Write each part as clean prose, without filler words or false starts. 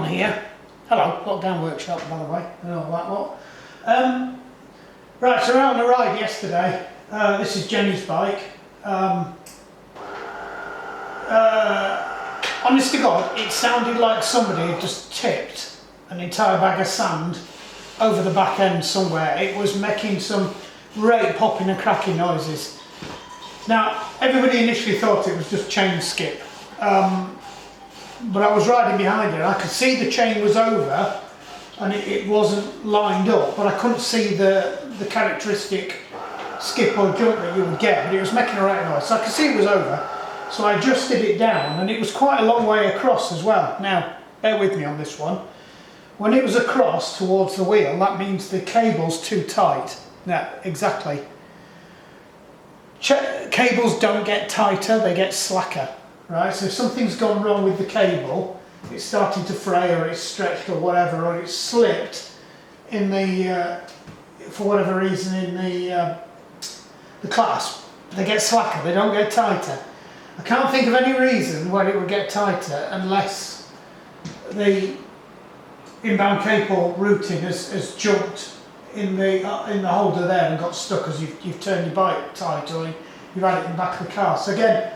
on here. Hello, lockdown workshop by the way, and all that lot. Right, so we're out on a ride yesterday. This is Jenny's bike. Honest to God, it sounded like somebody had just tipped an entire bag of sand over the back end somewhere. It was making some great popping and cracking noises. Now, everybody initially thought it was just chain skip. But I was riding behind it and I could see the chain was over and it wasn't lined up, but I couldn't see the characteristic skip or jump that you would get, but it was making a right noise. So I could see it was over, so I adjusted it down, and it was quite a long way across as well. Now, bear with me on this one. When it was across towards the wheel, that means the cable's too tight. Now, exactly. Cables don't get tighter, they get slacker. Right, so if something's gone wrong with the cable, it's starting to fray or it's stretched or whatever, or it's slipped in the, for whatever reason in the clasp, they get slacker, they don't get tighter. I can't think of any reason why it would get tighter unless the inbound cable routing has jumped in the holder there and got stuck as you've turned your bike tight or you've had it in the back of the car. So again,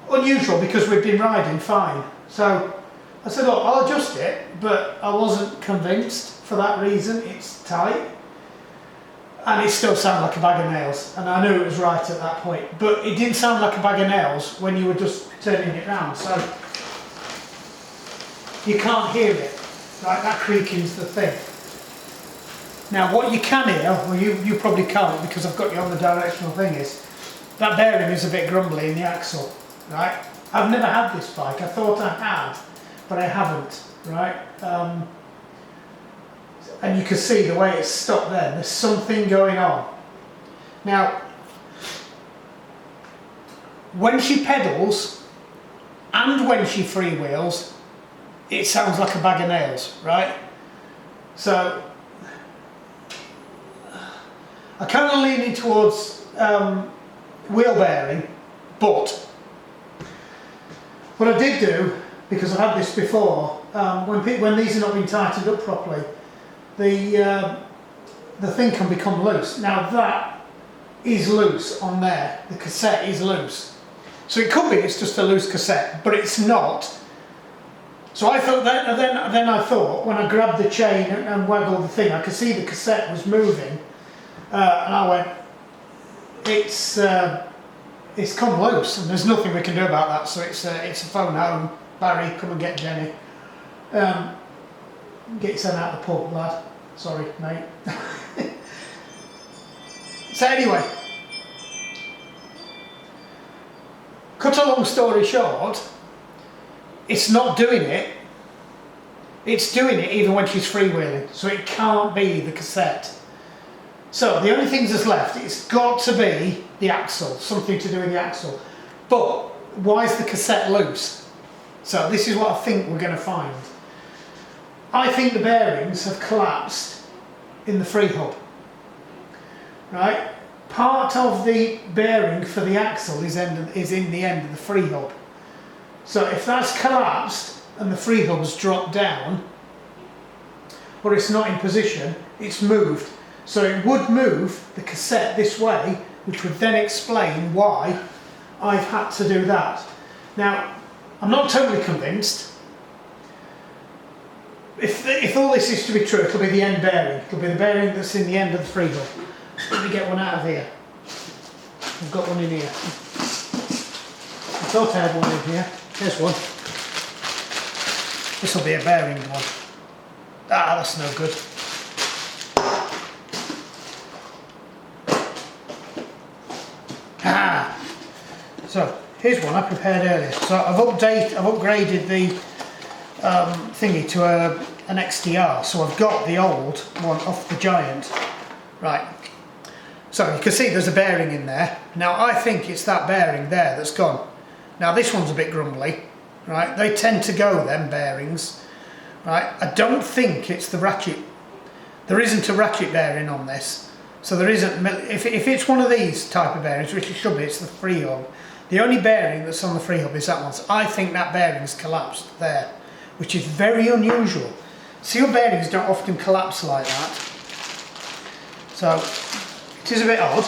unusual because we've been riding fine. So I said, look, I'll adjust it, but I wasn't convinced for that reason. It's tight and it still sounded like a bag of nails, and I knew it was right at that point, but it didn't sound like a bag of nails when you were just turning it round, so you can't hear it. Right, that creaking's the thing. Now what you can hear, well you probably can't because I've got you on the directional thing, is that bearing is a bit grumbly in the axle. Right, I've never had this bike. I thought I had, but I haven't. Right, and you can see the way it's stopped there. There's something going on. Now, when she pedals and when she freewheels, it sounds like a bag of nails. Right, so I kind of leaning towards wheel bearing, but what I did do, because I've had this before, when these are not being tightened up properly, the thing can become loose. Now that is loose on there, the cassette is loose. So it could be it's just a loose cassette, but it's not. So I thought that, and then I thought, when I grabbed the chain and waggled the thing, I could see the cassette was moving, and I went, it's come loose and there's nothing we can do about that, so it's a phone home. Barry, come and get Jenny. Get you sent out the pub, lad. Sorry, mate. So anyway, cut a long story short, it's not doing it. It's doing it even when she's freewheeling, so it can't be the cassette. So the only things that's left, it's got to be the axle, something to do with the axle. But why is the cassette loose? So this is what I think we're going to find. I think the bearings have collapsed in the free hub. Right? Part of the bearing for the axle is in the end of the free hub. So if that's collapsed and the free hub's dropped down, or it's not in position, it's moved. So it would move the cassette this way, which would then explain why I've had to do that. Now, I'm not totally convinced. If all this is to be true, it'll be the end bearing. It'll be the bearing that's in the end of the free hub. Let me get one out of here. I've got one in here. I thought I had one in here. There's one. This will be a bearing one. Ah, that's no good. So here's one I prepared earlier. So I've upgraded the thingy to an XDR. So I've got the old one off the Giant. Right. So you can see there's a bearing in there. Now I think it's that bearing there that's gone. Now this one's a bit grumbly. Right. They tend to go, them bearings. Right. I don't think it's the ratchet. There isn't a ratchet bearing on this. So there isn't, if it's one of these type of bearings, which it should be, it's the free hub. The only bearing that's on the free hub is that one. So I think that bearing's collapsed there. which is very unusual. Seal bearings don't often collapse like that, so it is a bit odd.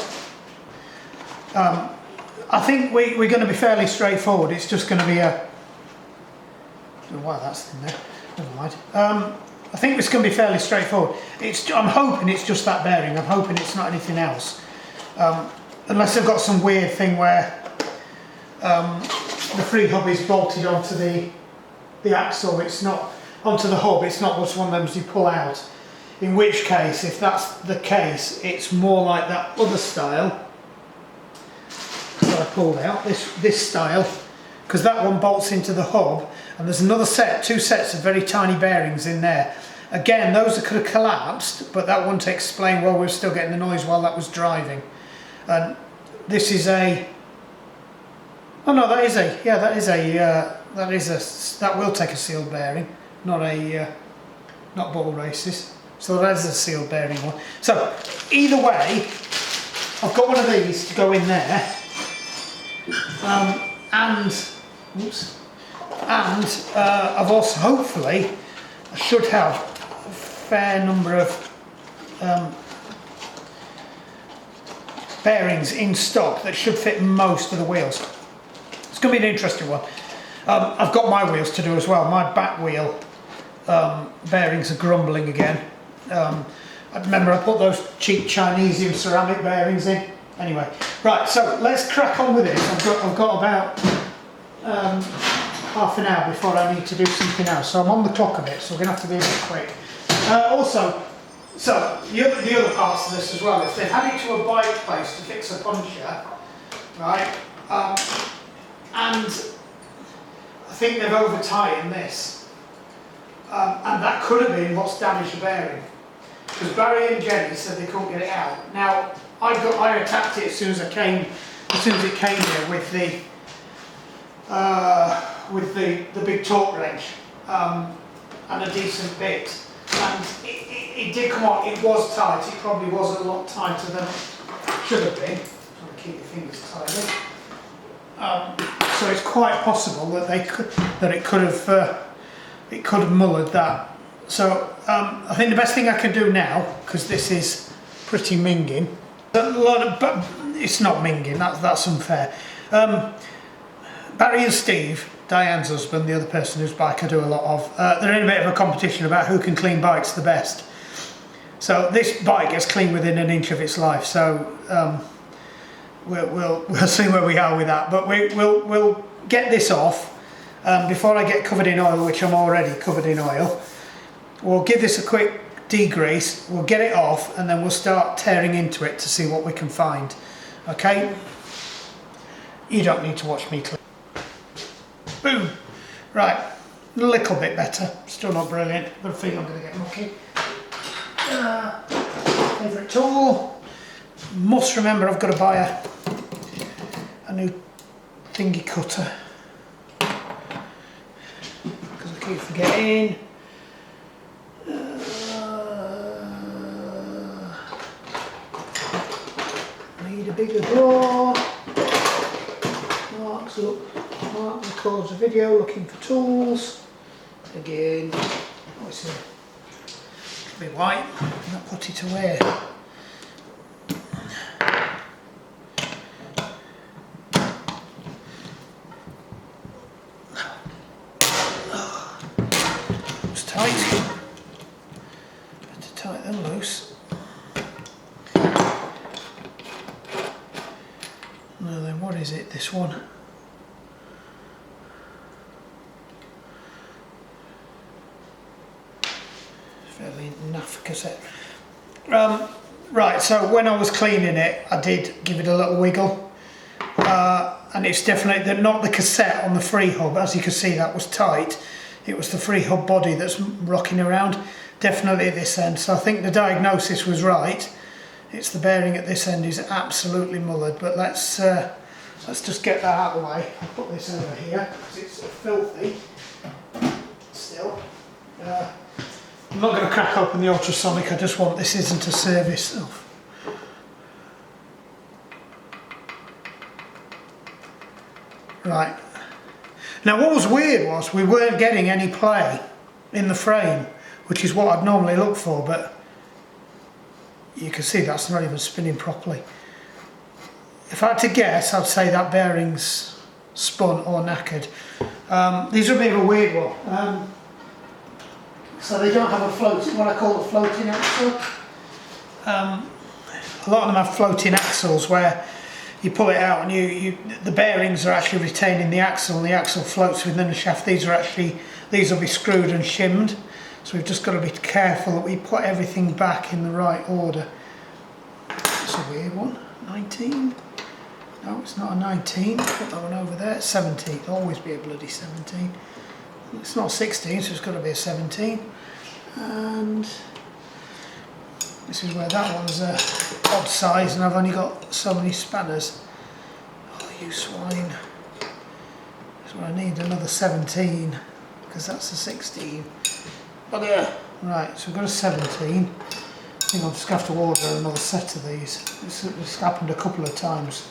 I think we're going to be fairly straightforward. It's just going to be a... I don't know why that's in there. Never mind. I think it's going to be fairly straightforward. I'm hoping it's just that bearing. I'm hoping it's not anything else. Unless they've got some weird thing where the free hub is bolted onto the axle. It's not onto the hub. It's not just one of those you pull out. In which case, if that's the case, it's more like that other style that I pulled out. This style, because that one bolts into the hub, and there's another set, 2 sets of very tiny bearings in there. Again, those could have collapsed, but that wouldn't explain why we were still getting the noise while that was driving. And this is a... Oh no, that is a... Yeah, that will take a sealed bearing, not ball races. So that is a sealed bearing one. So either way, I've got one of these to go in there, and I've also, hopefully, I should have a fair number of bearings in stock that should fit most of the wheels. It's going to be an interesting one. I've got my wheels to do as well. My back wheel bearings are grumbling again. I remember I put those cheap Chinese ceramic bearings in. Anyway, right, so let's crack on with this. I've got about half an hour before I need to do something else, so I'm on the clock a bit, so we're going to have to be a bit quick. Also, so the other parts of this as well, if they've had it to a bike place to fix a puncture, right, and I think they've over-tightened this, and that could have been what's damaged the bearing, because Barry and Jenny said they couldn't get it out. Now, I attacked it as soon as it came here with the big torque wrench and a decent bit, and it did come on. It was tight. It probably was a lot tighter than it should have been. Trying to keep your fingers tidy. So it's quite possible that it could have mullered that. So I think the best thing I can do now, because this is pretty minging, but it's not minging. That's unfair. Barry and Steve, Diane's husband, the other person whose bike I do a lot of, they're in a bit of a competition about who can clean bikes the best. So this bike gets clean within an inch of its life. So we'll see where we are with that. But we'll get this off before I get covered in oil, which I'm already covered in oil. We'll give this a quick degrease. We'll get it off, and then we'll start tearing into it to see what we can find. Okay? You don't need to watch me clean. Boom! Right, a little bit better. Still not brilliant, but I feel I'm going to get mucky. Favourite tool. Must remember I've got to buy a new thingy cutter, because I keep forgetting. Need a bigger drawer. Mark records a video looking for tools. Again, it's a bit white, not put it away. It's tight. Better tight than loose. Now then, what is it, this one? Fairly naff cassette. Right, so when I was cleaning it, I did give it a little wiggle, and it's definitely not the cassette on the free hub. As you can see, that was tight. It was the free hub body that's rocking around, definitely at this end. So I think the diagnosis was right. It's the bearing at this end is absolutely mullered, but let's just get that out of the way. I'll put this over here because it's filthy still. I'm not going to crack open the ultrasonic, I just want, this isn't a service. Oh. Right, Now what was weird was we weren't getting any play in the frame, which is what I'd normally look for, but you can see that's not even spinning properly. If I had to guess, I'd say that bearing's spun or knackered. These are a bit of a weird one. So they don't have a floating, what I call a floating axle. A lot of them have floating axles where you pull it out and the bearings are actually retained in the axle and the axle floats within the shaft. These will be screwed and shimmed. So we've just got to be careful that we put everything back in the right order. That's a weird one. 19? No, it's not a 19. Put that one over there. 17. It'll always be a bloody 17. It's not 16, so it's got to be a 17. And this is where that one's a odd size, and I've only got so many spanners. Oh, you swine. So I need another 17, because that's a 16. Bugger. Right, so we've got a 17. I think I'll just have to order another set of these. This happened a couple of times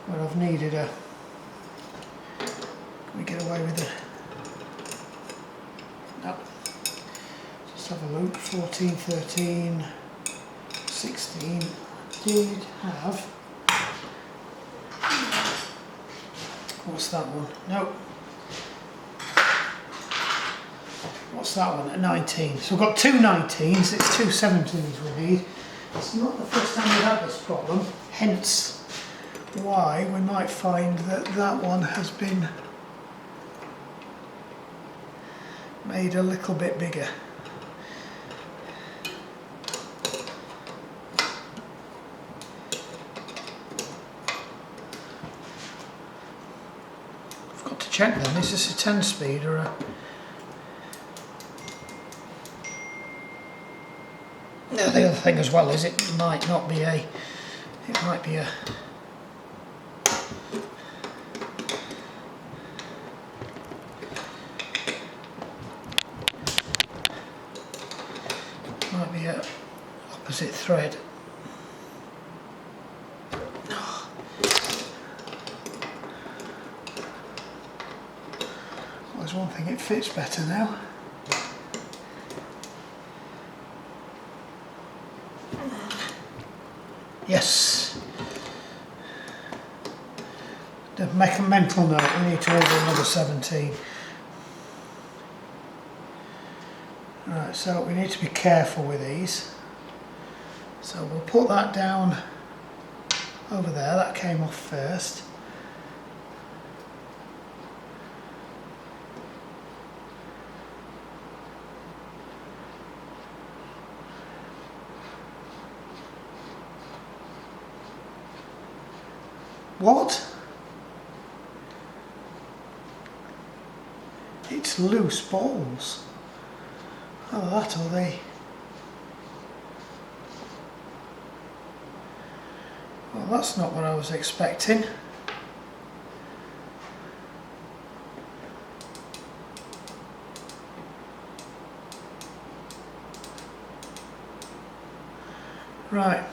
where I've needed a... Can we get away with it? No. Just have a look. 14, 13, 16. Did have... What's that one? No. What's that one? A 19. So we've got two 19s, it's two 17s we need. It's not the first time we've had this problem, hence why we might find that that one has been made a little bit bigger. I've got to check then, is this a 10 speed or a... No, the other thing as well is it might not be a... It might be a... Might be a opposite thread. Oh, there's one thing, it fits better now. Yes. To make a mental note, we need to order another 17. Right, so we need to be careful with these. So we'll put that down over there, that came off first. What? It's loose balls. Oh, that are they? Well, that's not what I was expecting. Right.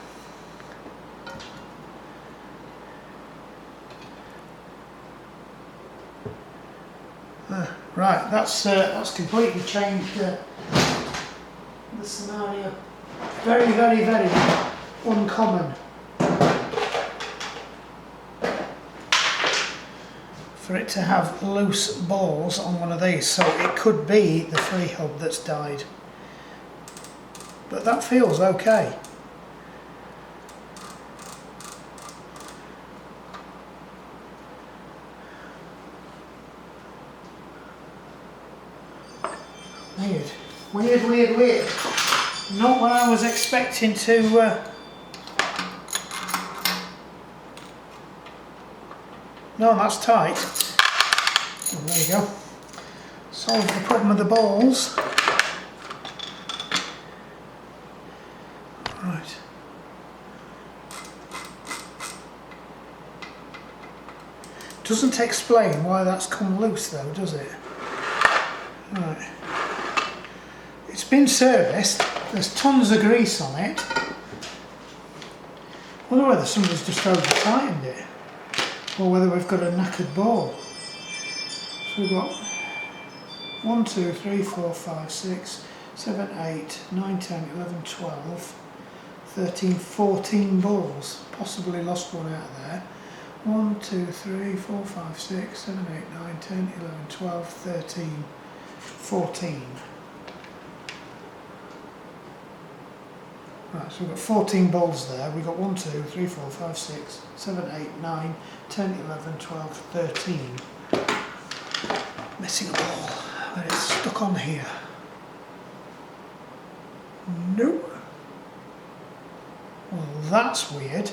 Right, that's completely changed the scenario. Very, very, very uncommon for it to have loose balls on one of these, so it could be the free hub that's died. But that feels okay. Weird. Weird, weird, weird. Not what I was expecting to... No, that's tight. Oh, there you go. Solved the problem with the balls. Right. Doesn't explain why that's come loose though, does it? Right. It's been serviced, there's tons of grease on it. I wonder whether somebody's just over tightened it, or whether we've got a knackered ball. So we've got 1, 2, 3, 4, 5, 6, 7, 8, 9, 10, 11, 12, 13, 14 balls. Possibly lost one out of there. 1, 2, 3, 4, 5, 6, 7, 8, 9, 10, 11, 12, 13, 14. Right, so we've got 14 balls there. We've got 1, 2, 3, 4, 5, 6, 7, 8, 9, 10, 11, 12, 13. Missing a ball, but it's stuck on here. Nope. Well, that's weird.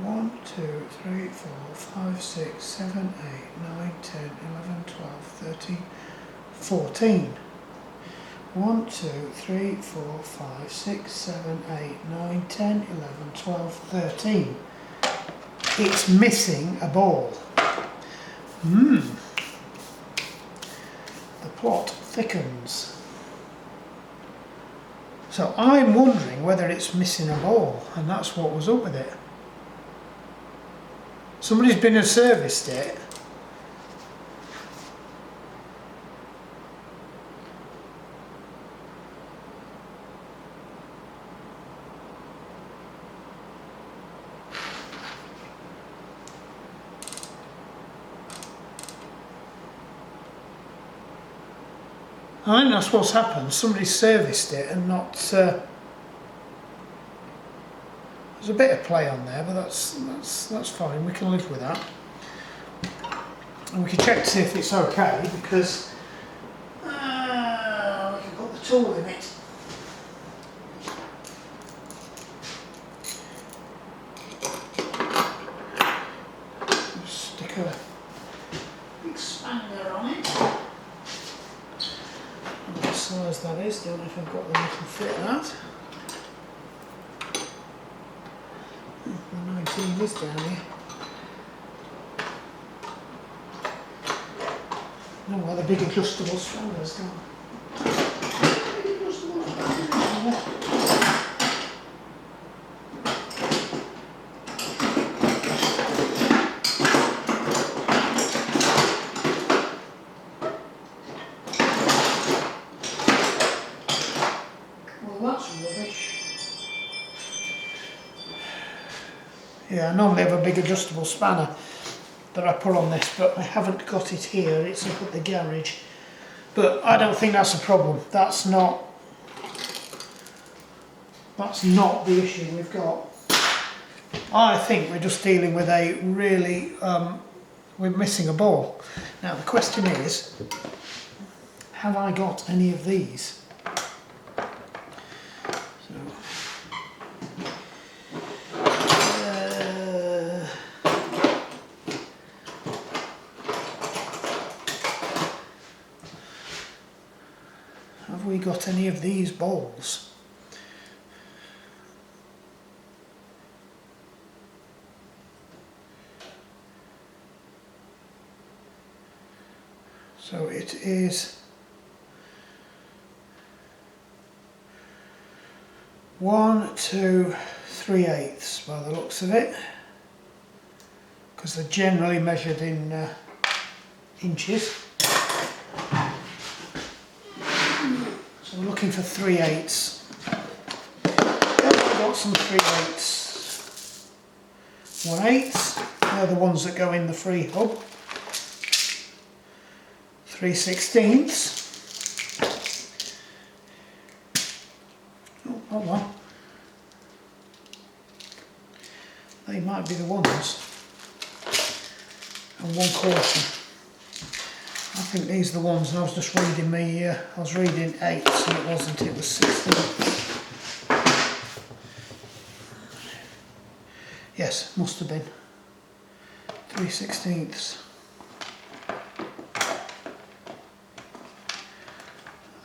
One, 2, 3, 4, 5, 6, 7, 8, 9, 10, 11, 12, 13, 14. 1, 2, 3, 4, 5, 6, 7, 8, 9, 10, 11, 12, 13. It's missing a ball. The plot thickens. So I'm wondering whether it's missing a ball, and that's what was up with it. Somebody's been and serviced it. I think that's what's happened. Somebody serviced it and not. There's a bit of play on there, but that's fine. We can live with that, and we can check to see if it's okay because we've got the tool in it. Just stick a expander on it. What size that is? Don't know if I've got one that can fit that. The 19 is down here. No, where the big adjustable spanner's gone. Well, that's rubbish. Yeah, I normally have a big adjustable spanner that I put on this, but I haven't got it here. It's up at the garage. But I don't think that's a problem. That's not the issue we've got. I think we're just dealing with a really, we're missing a ball. Now the question is, have I got any of these? Have we got any of these balls? So it is 1, 2, 3/8 by the looks of it, because they're generally measured in inches. So we're looking for 3/8. I've got some 3/8 1/8. They're the ones that go in the free hub. 3/16. Oh, hold on. They might be the ones. And 1/4. I think these are the ones, and I was just reading I was reading 8s and it wasn't, it was 16. Yes, must have been 3/16. I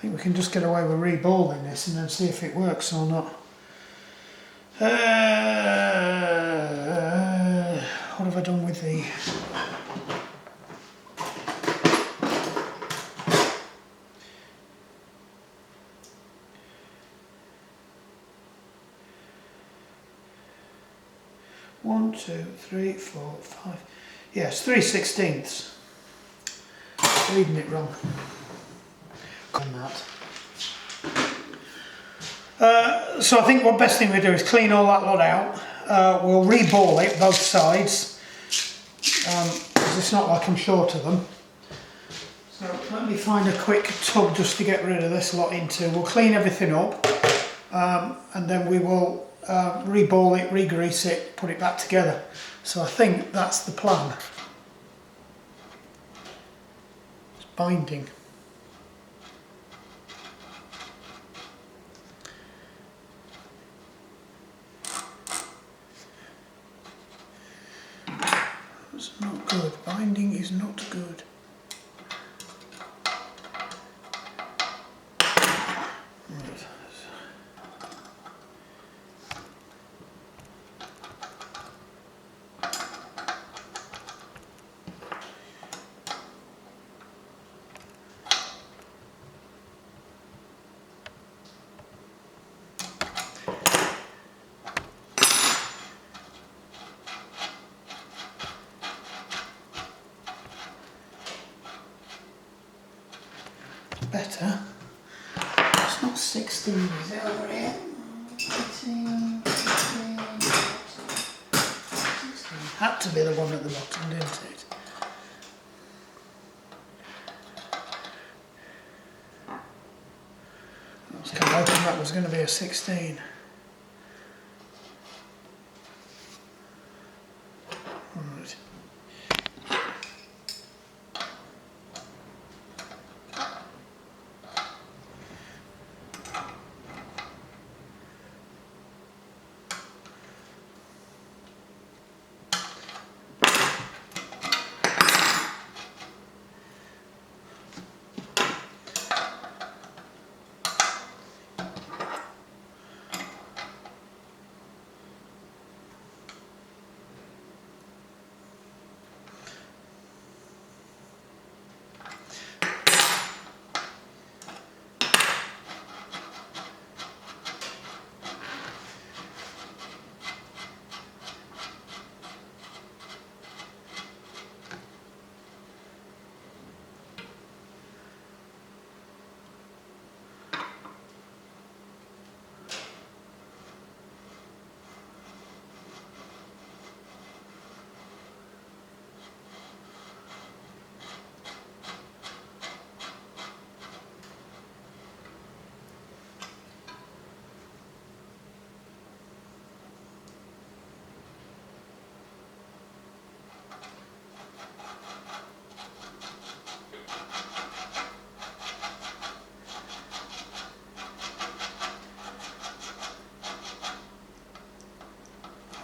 think we can just get away with reballing this and then see if it works or not. What have I done with the... 1, 2, 3, 4, 5. Yes, 3/16. Reading it wrong. So I think what best thing we do is clean all that lot out. We'll re-ball it both sides, because it's not like I'm short of them. So let me find a quick tub just to get rid of this lot into. We'll clean everything up, and then we will re-ball it, re-grease it, put it back together. So I think that's the plan. It's binding. It's not good. Binding is not good. Better. It's not 16, is it, over here? 18, 15, 16. Had to be the one at the bottom, didn't it? I was kind of hoping that was going to be a 16. Right.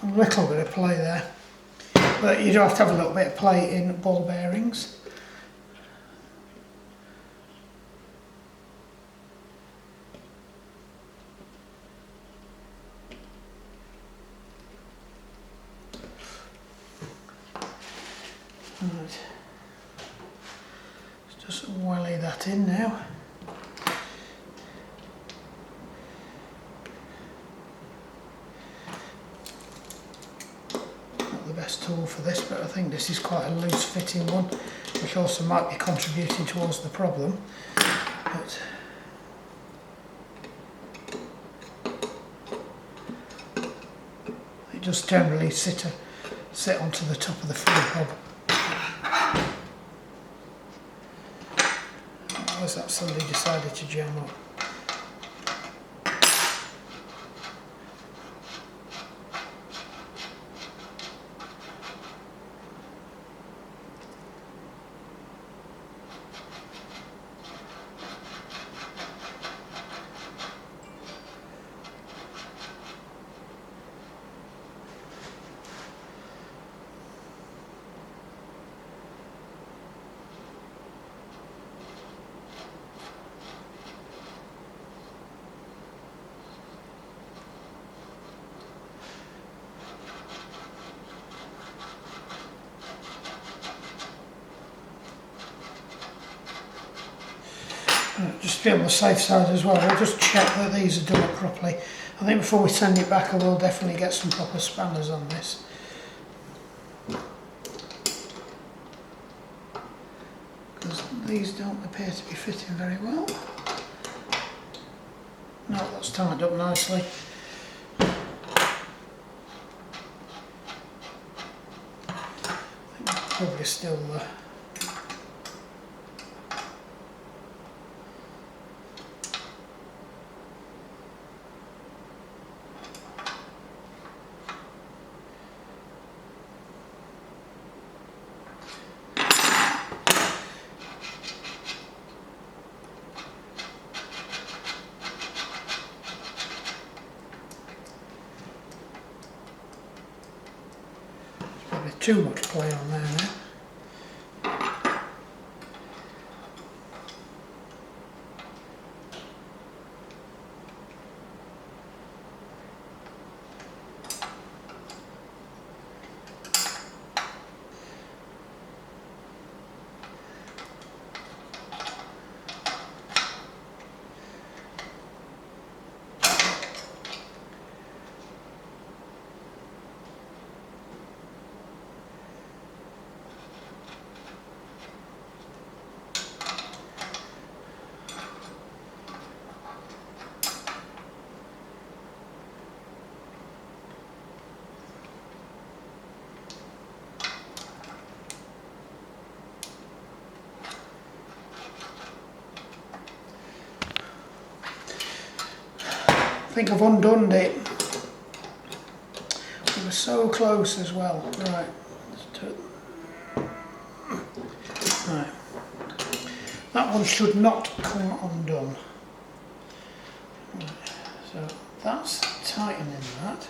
A little bit of play there, but you do have to have a little bit of play in ball bearings. Right. Let's just welly that in now. Best tool for this, but I think this is quite a loose fitting one, which also might be contributing towards the problem. But it just generally sit onto the top of the free hob. Unless that somebody decided to jam up. Just to be on the safe side as well, we'll just check that these are done up properly. I think before we send it back I will definitely get some proper spanners on this. these don't appear to be fitting very well. No, that's tied up nicely. I think probably still too much play on there now. I think I've undone it. We were so close as well. Right. Right. That one should not come undone. Right. So that's tightening that.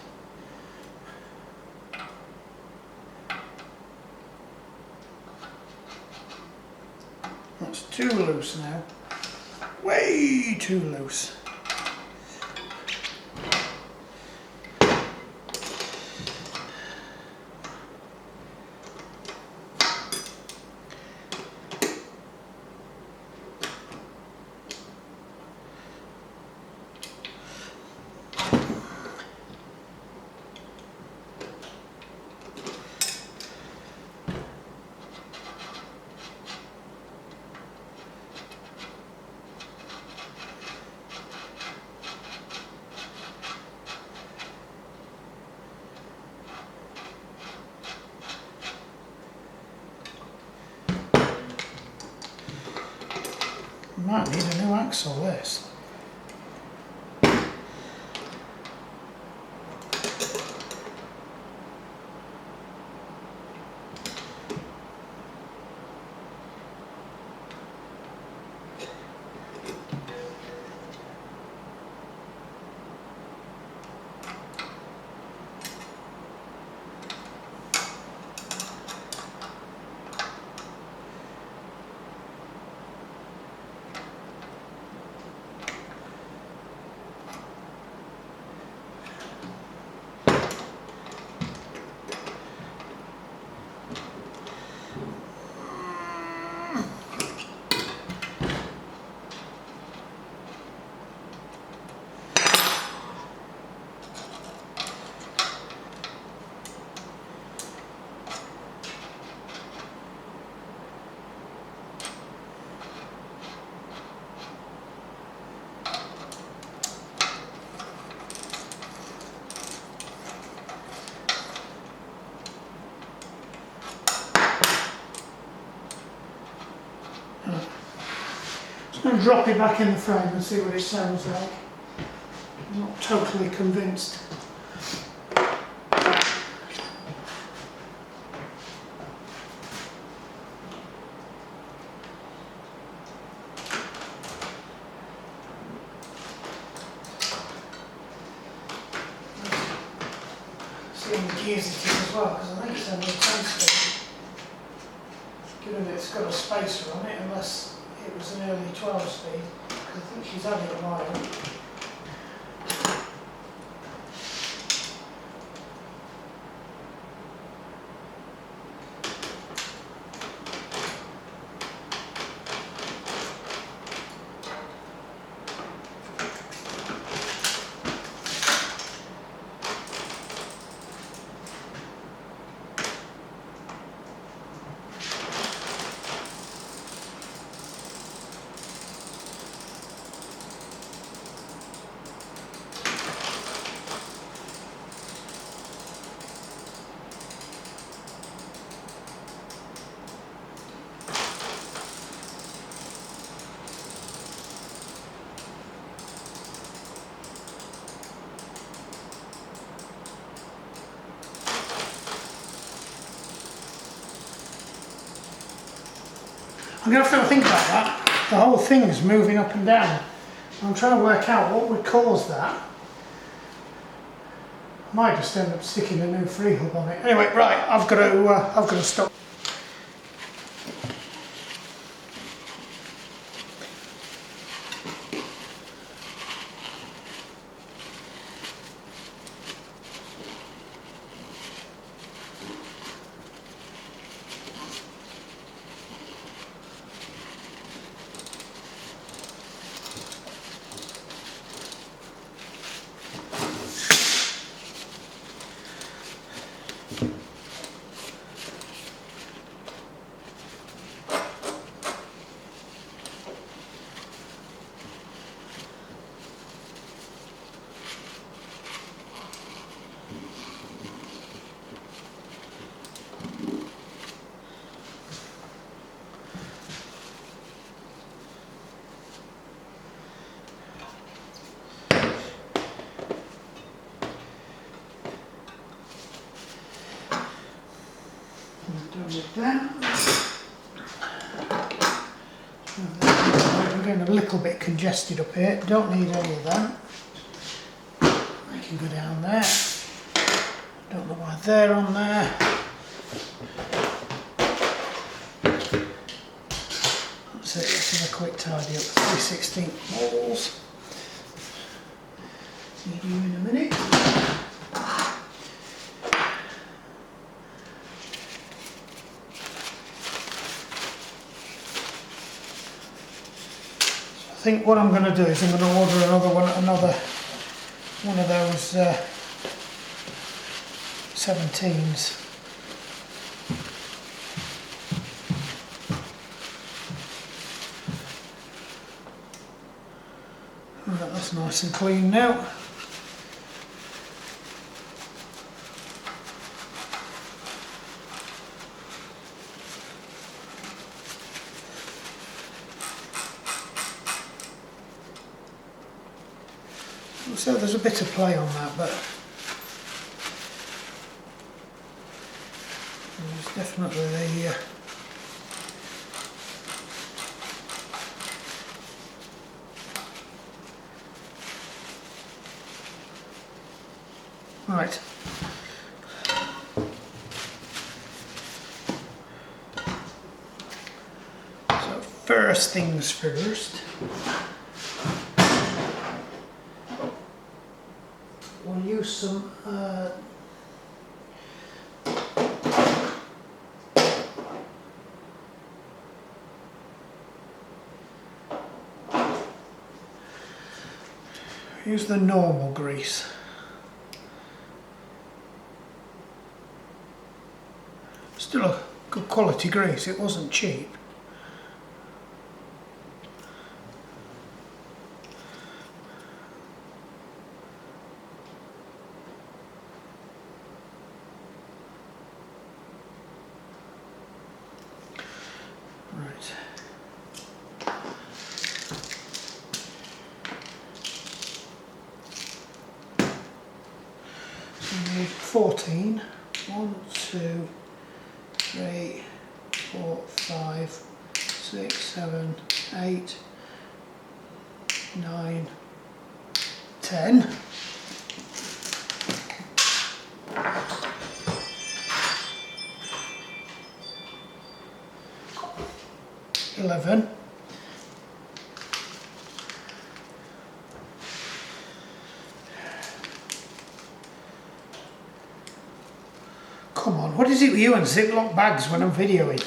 That's too loose now. Way too loose. Might need a new axle, this. I'm going to drop it back in the frame and see what it sounds like. I'm not totally convinced. See how many gears it is as well, because I think it's only a 10 speed. Given it's got a spacer on it, unless it was an early 12 speed, because I think she's had it a while. I'm going to have to think about that. The whole thing's moving up and down. I'm trying to work out what would cause that. I might just end up sticking a new free hub on it. Anyway, right, I've got to stop. We're getting a little bit congested up here. Don't need any of them. I can go down there. Don't know why they're on there. That's it. Let's have a quick tidy up. 3/16 balls. See you in a minute. I think what I'm going to do is I'm going to order another one of those 17s. Right, that's nice and clean now. So there's a bit of play on that, but there's definitely the right. So first things first. We'll use some use the normal grease. Still a good quality grease, it wasn't cheap. We need 14. 1, 2, 3, 4, 5, 6, 7, 8, 9, 10. 11. Come on, what is it with you and Ziploc bags when I'm videoing?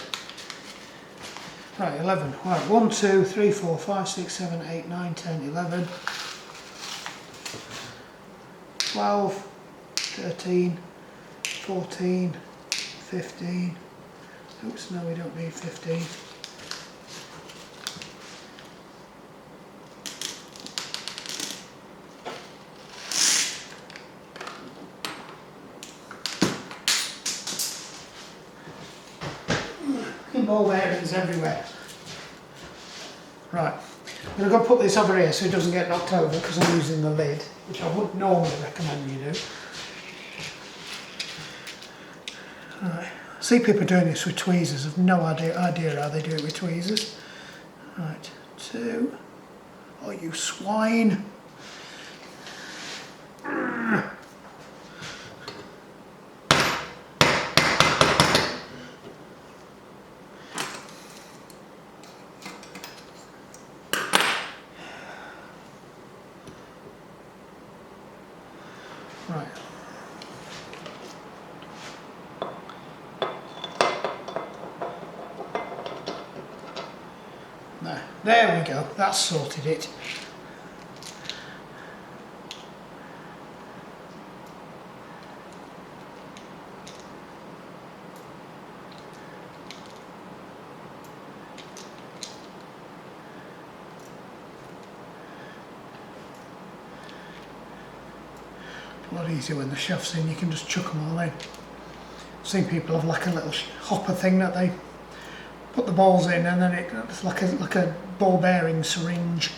Right, 11. Right, 1, 2, 3, 4, 5, 6, 7, 8, 9, 10, 11. 12, 13, 14, 15. Oops, no, we don't need 15. Ball bearings everywhere. Right, I'm going to go put this over here so it doesn't get knocked over because I'm using the lid, which I wouldn't normally recommend you do. Right, see people doing this with tweezers. I've no idea how they do it with tweezers. Right, 2. Oh, you swine. Right. There we go, that's sorted it. A lot easier when the chef's in, you can just chuck them all in. I've seen people have like a little hopper thing that they put the balls in, and then it's like a ball bearing syringe.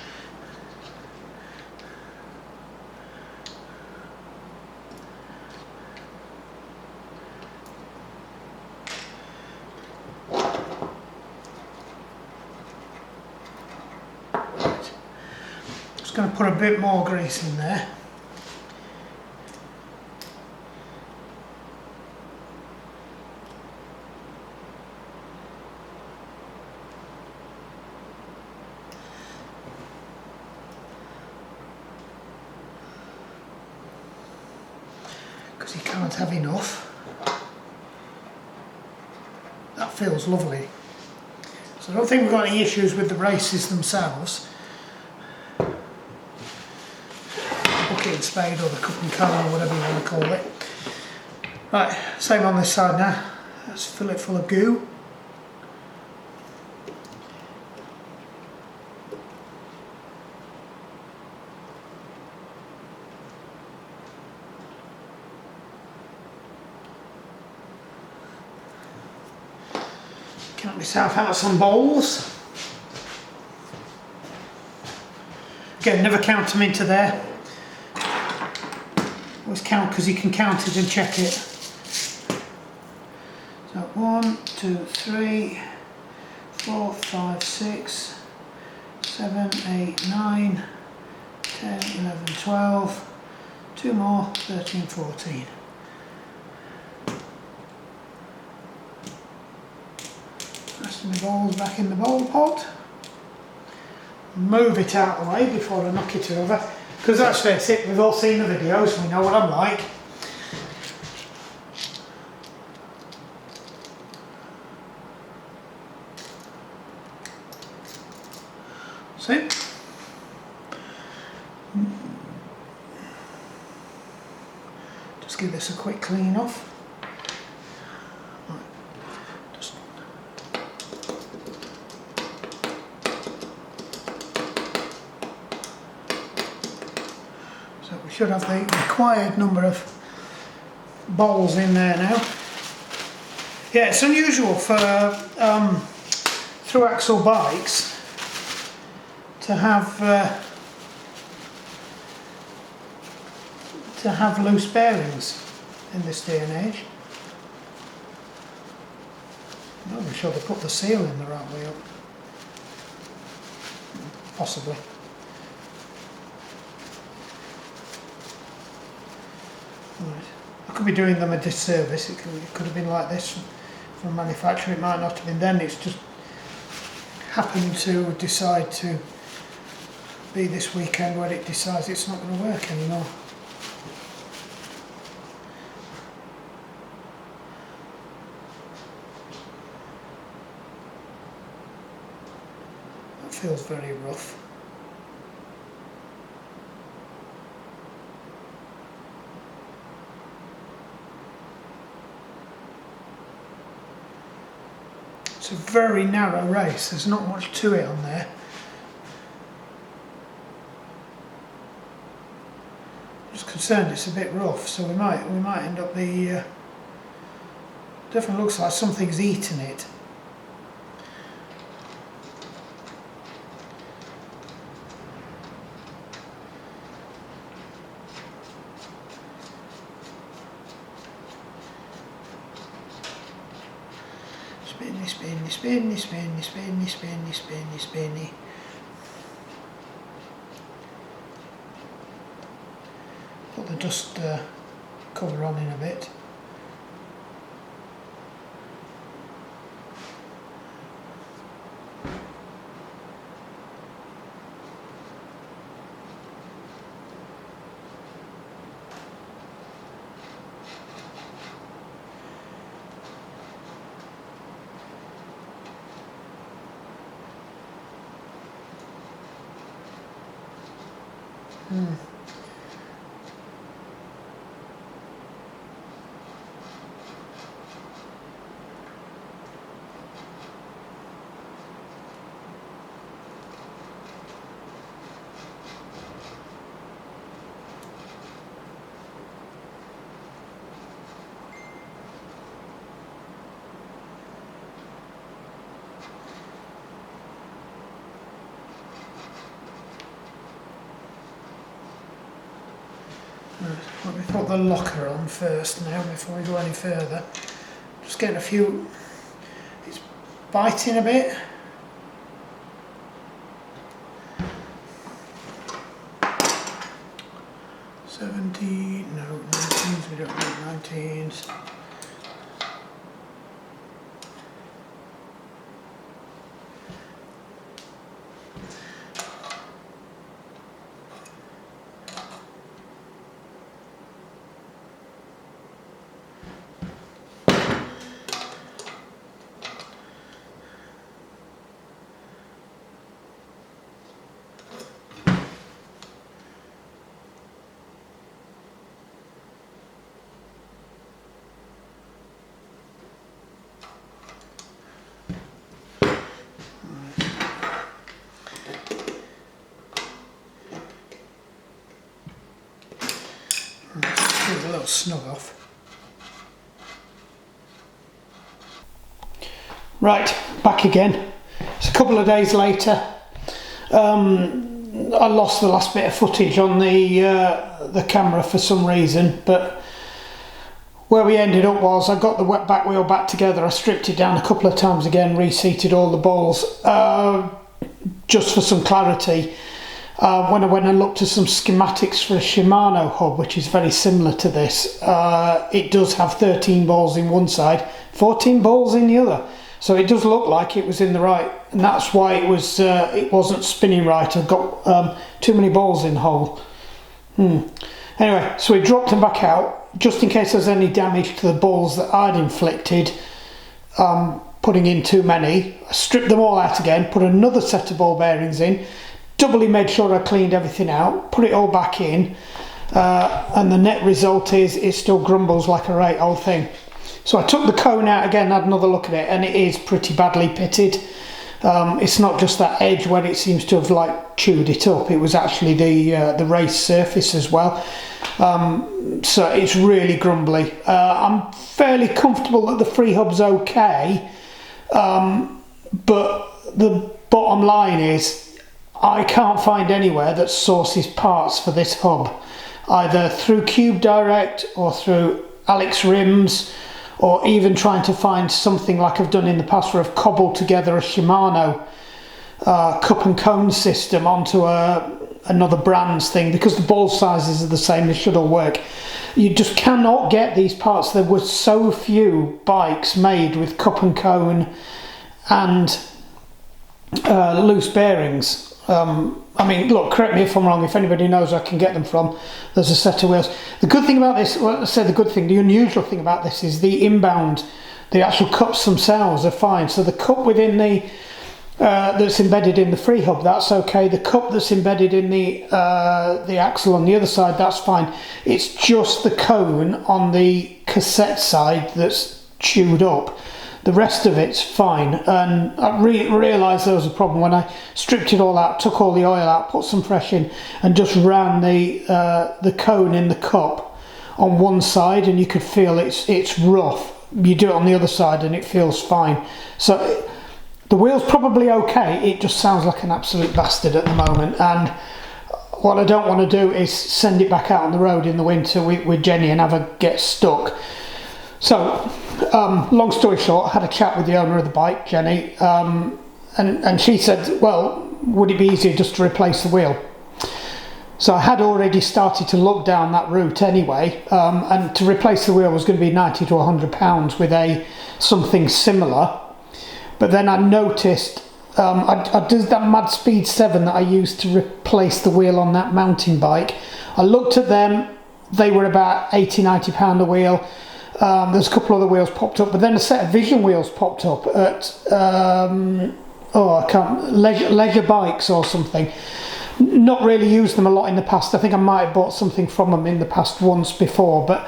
Right. Just going to put a bit more grease in there. Because you can't have enough. That feels lovely. So I don't think we've got any issues with the races themselves. Bucket and spade, or the cup and can, or whatever you want to call it. Right, same on this side now. Let's fill it full of goo. Count myself out some bowls. Again, never count them into there. Always count because you can count it and check it. So 1, 2, 3, 4, 5, 6, 7, 8, 9, 10, 11, 12, 2 more, 13, 14. The bowls back in the bowl pot. Move it out of the way before I knock it over, because let's face it, we've all seen the videos, we know what I'm like. See? Just give this a quick clean off. Should have the required number of bowls in there now. Yeah, it's unusual for through axle bikes to have loose bearings in this day and age. I'm not even sure they put the seal in the right way up. Possibly. Right. I could be doing them a disservice. It could have been like this from manufacturer. It might not have been then. It's just happened to decide to be this weekend where it decides it's not going to work anymore. That feels very rough. It's a very narrow race, there's not much to it on there. I'm just concerned it's a bit rough, so we might end up definitely looks like something's eaten it. Spinny, spinny, spinny, spinny, spinny, spinny, spinny, spinny. Put the dust cover on in a bit. Let me put the locker on first now before we go any further. Just getting a few, it's biting a bit. No, 19s, we don't need 19s. A little snug off. Right, back again. It's a couple of days later. I lost the last bit of footage on the camera for some reason, but where we ended up was I got the wet back wheel back together. I stripped it down a couple of times again, reseated all the balls just for some clarity. When I went and looked at some schematics for a Shimano hub, which is very similar to this, it does have 13 balls in one side, 14 balls in the other. So it does look like it was in the right, and that's why it wasn't spinning right. I've got too many balls in the hole. Anyway, so we dropped them back out, just in case there's any damage to the balls that I'd inflicted, putting in too many. I stripped them all out again, put another set of ball bearings in, doubly made sure I cleaned everything out, put it all back in, and the net result is it still grumbles like a right old thing. So I took the cone out again, had another look at it, and it is pretty badly pitted. It's not just that edge where it seems to have like chewed it up, it was actually the raised surface as well. So it's really grumbly. I'm fairly comfortable that the free hub's okay, but the bottom line is I can't find anywhere that sources parts for this hub, either through Cube Direct or through Alex Rims, or even trying to find something like I've done in the past where I've cobbled together a Shimano cup and cone system onto another brand's thing, because the ball sizes are the same, they should all work. You just cannot get these parts. There were so few bikes made with cup and cone and loose bearings. I mean, look, correct me if I'm wrong, if anybody knows where I can get them from, there's a set of wheels. The good thing about this, well, I say the good thing, the unusual thing about this is the inbound, the actual cups themselves are fine. So the cup within the, that's embedded in the free hub, that's okay. The cup that's embedded in the axle on the other side, that's fine. It's just the cone on the cassette side that's chewed up. The rest of it's fine, and I realised there was a problem when I stripped it all out, took all the oil out, put some fresh in, and just ran the cone in the cup on one side, and you could feel it's rough. You do it on the other side and it feels fine. So the wheel's probably okay, it just sounds like an absolute bastard at the moment, and what I don't want to do is send it back out on the road in the winter with Jenny and have her get stuck. So, long story short, I had a chat with the owner of the bike, Jenny, and she said, well, would it be easier just to replace the wheel? So I had already started to look down that route anyway, and to replace the wheel was going to be £90 to £100 with something similar. But then I noticed, I did that Mad Speed 7 that I used to replace the wheel on that mountain bike. I looked at them, they were about £80–90 a wheel. There's a couple other wheels popped up, but then a set of Vision wheels popped up at Leisure Bikes or something. Not really used them a lot in the past. I think I might have bought something from them in the past once before, but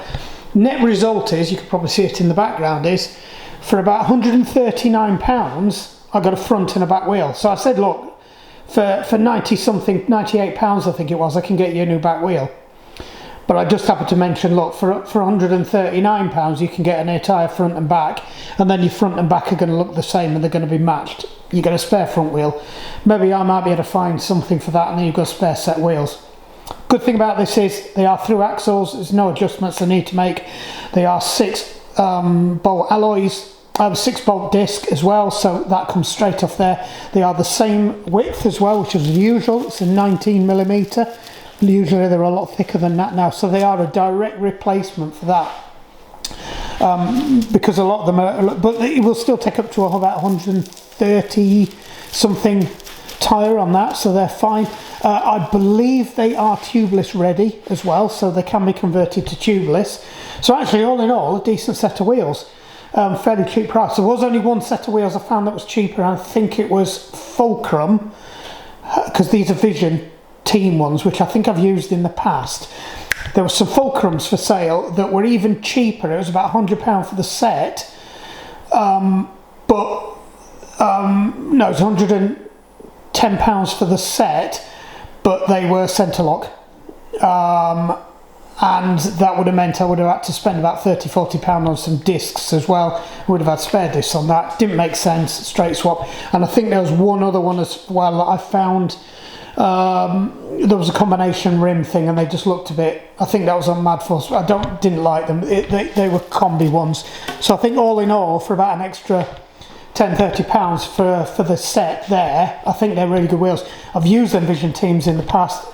net result is, you can probably see it in the background, is for about £139 I got a front and a back wheel. So I said, look, for 90 something, £98 I think it was, I can get you a new back wheel. But I just happened to mention, look, for £139 you can get an entire front and back, and then your front and back are going to look the same and they're going to be matched. You get a spare front wheel. Maybe I might be able to find something for that, and then you've got a spare set wheels. Good thing about this is they are through axles. There's no adjustments I need to make. They are 6-bolt alloys. I have a 6-bolt disc as well, so that comes straight off there. They are the same width as well, which is usual. It's a 19mm. Usually they're a lot thicker than that now, so they are a direct replacement for that. Because a lot of them are, but it will still take up to about 130 something tyre on that, so they're fine. I believe they are tubeless ready as well, so they can be converted to tubeless. So actually, all in all, a decent set of wheels. Fairly cheap price. There was only one set of wheels I found that was cheaper, and I think it was Fulcrum, because these are Vision team ones, which I think I've used in the past. There were some Fulcrums for sale that were even cheaper. It was about £100 for the set, no, it was £110 for the set, but they were centre lock, and that would have meant I would have had to spend about £30–40 on some discs as well. I would have had spare discs on that. Didn't make sense, straight swap. And I think there was one other one as well that I found. There was a combination rim thing, and they just looked a bit, I think that was on Mad Force. I didn't like them. They were combi ones. So I think all in all, for about an extra £10–30 for the set there, I think they're really good wheels. I've used them Vision teams in the past.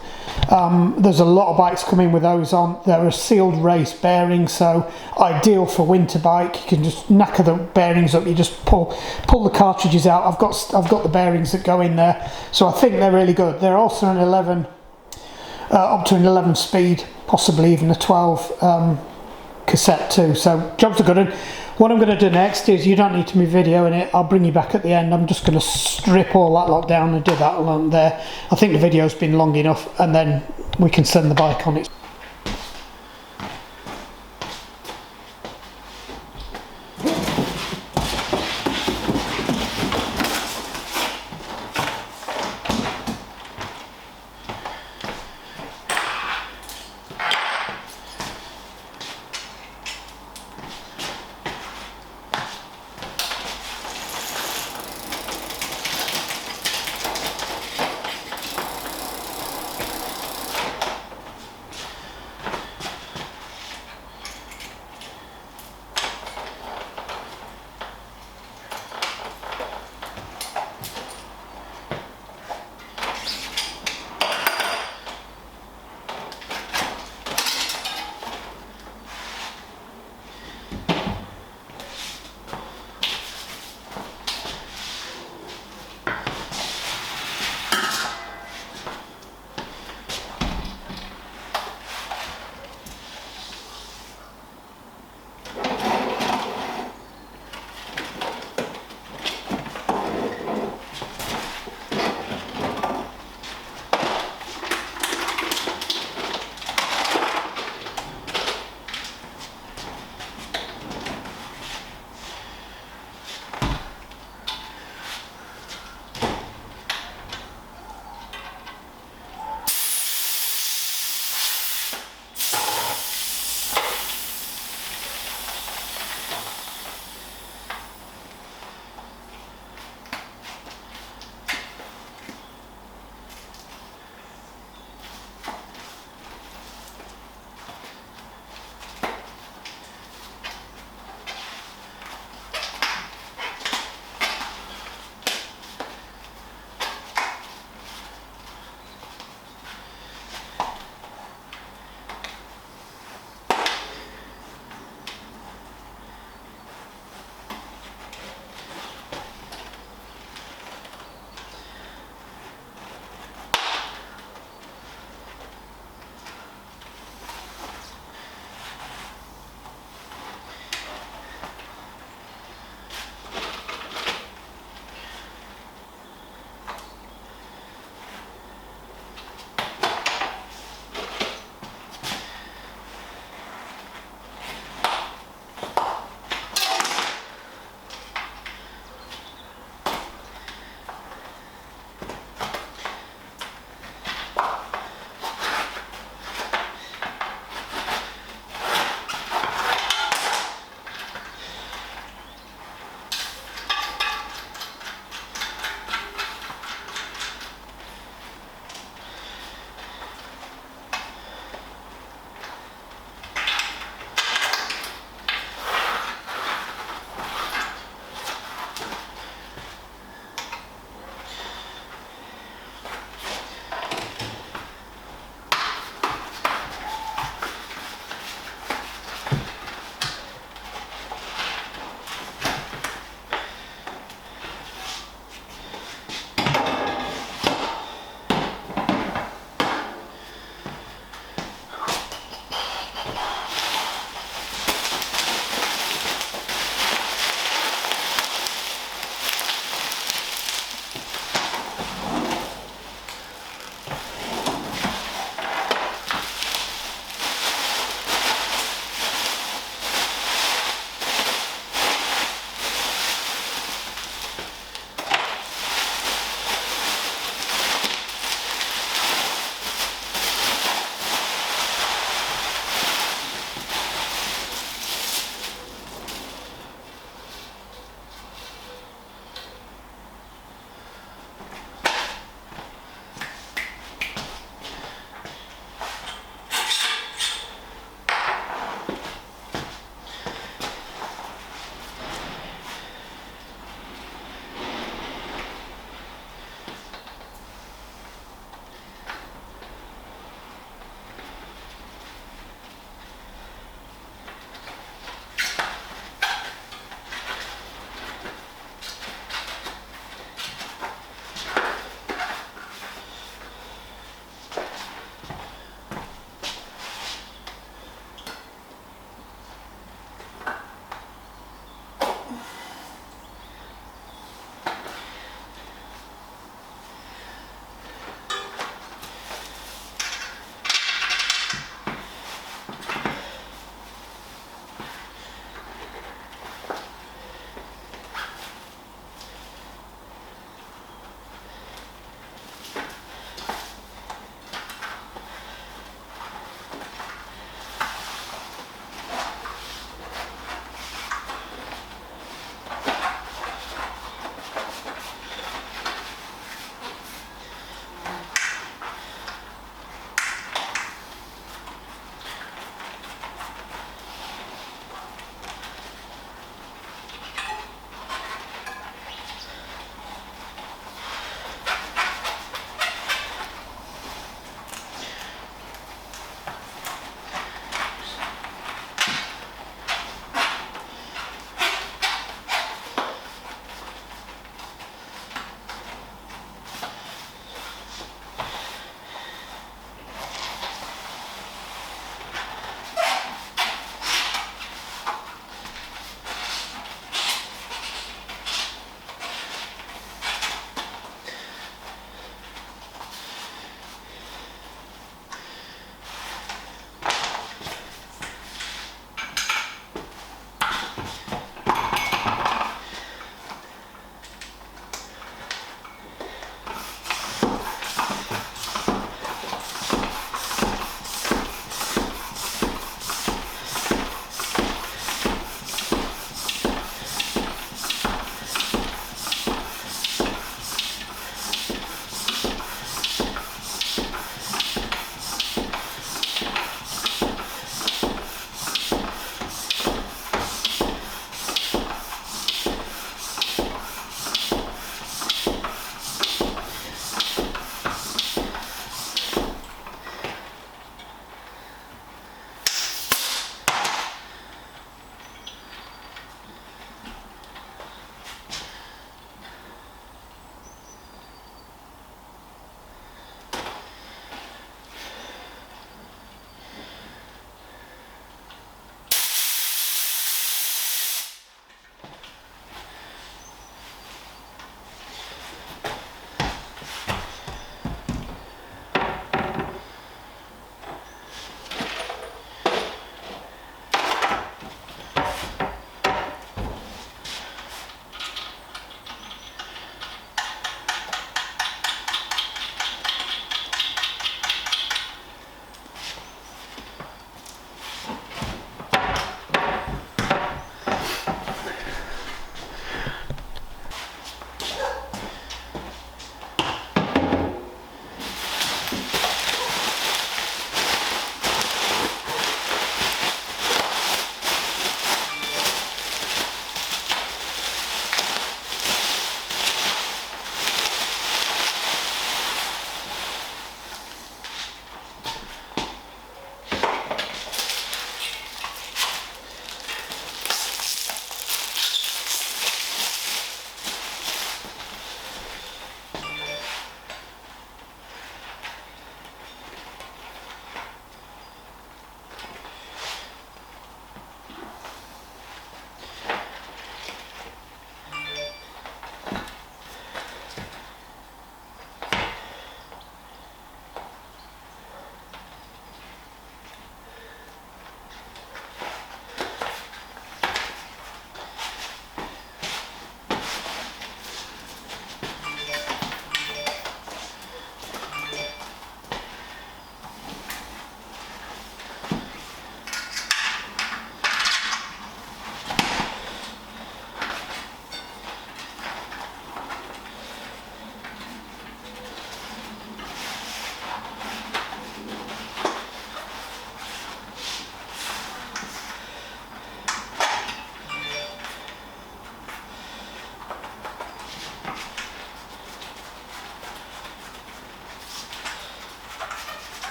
There's a lot of bikes coming with those on. They're a sealed race bearing, so ideal for winter bike. You can just knacker the bearings up. You just pull the cartridges out. I've got the bearings that go in there, so I think they're really good. They're also an 11, up to an 11 speed, possibly even a 12 cassette too. So jobs are good. And what I'm going to do next is, you don't need to be videoing it. I'll bring you back at the end. I'm just going to strip all that lot down and do that along there. I think the video's been long enough, and then we can send the bike on its.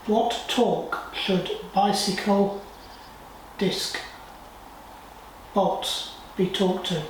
What torque should bicycle disc bolts be torqued to?